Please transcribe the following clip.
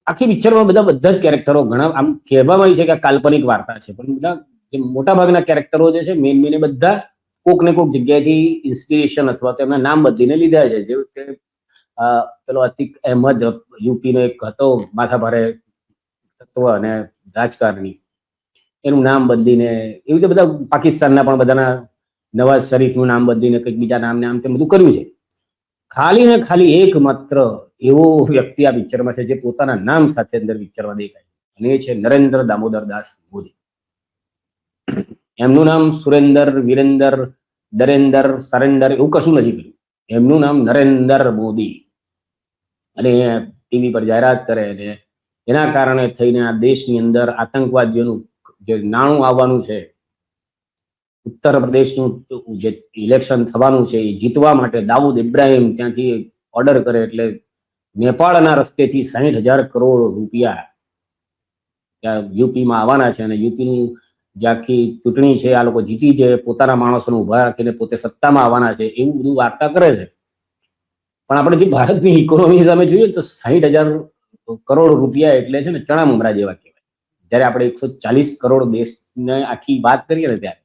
આખી પિક્ચરમાં બધા જ કેરેક્ટરો ઘણા આમ કહેવામાં આવી છે કે કાલ્પનિક વાર્તા છે, પણ બધા જે મોટા ભાગના કેરેક્ટરો જે છે મેન બધા કોક ને કોક જગ્યાએથી ઇન્સ્પિરેશન અથવા તો એમના નામ બદલીને લીધા છે. જેવું કે પેલો અતિક અહેમદ યુપીનો એક હતો માથાભારે તત્વ અને રાજકારણી, એનું નામ બદલીને એવી રીતે બધા પાકિસ્તાનના પણ બધાના નવાઝ શરીફનું નામ બદલીને કંઈક બીજા નામ તે બધું કર્યું છે. ખાલી ને ખાલી એક માત્ર એવો વ્યક્તિ આ પિક્ચરમાં છે જે પોતાના નામ સાથે અંદર પિક્ચરમાં દેખાય, અને એ છે નરેન્દ્ર દામોદર દાસ મોદી. એમનું નામ સુરેન્દર, વિરેન્દર, દરેન્દર, સરેન્દર એવું કશું નથી કર્યું. એમનું નામ નરેન્દ્ર મોદી. અને ટીવી પર જાહેરાત કરે અને એના કારણે થઈને આ દેશની અંદર આતંકવાદીઓનું જે નાણું આવવાનું છે, ઉત્તર પ્રદેશનું જે ઇલેક્શન થવાનું છે એ જીતવા માટે દાઉદ ઇબ્રાહિમ ત્યાંથી ઓર્ડર કરે એટલે નેપાળના રસ્તેથી 60,000 કરોડ રૂપિયા ત્યાં યુપીમાં આવવાના છે. અને યુપીની જે આખી ચૂંટણી છે આ લોકો જીતી છે, પોતાના માણસોને ઉભા રાખીને પોતે સત્તામાં આવવાના છે, એવું બધું વાર્તા કરે છે. પણ આપણે જે ભારતની ઇકોનોમી સામે જોઈએ તો 60,000 કરોડ રૂપિયા એટલે છે ને ચણા મમરા જેવા કહેવાય. જ્યારે આપણે 140 કરોડ દેશને આખી વાત કરીએ ને ત્યારે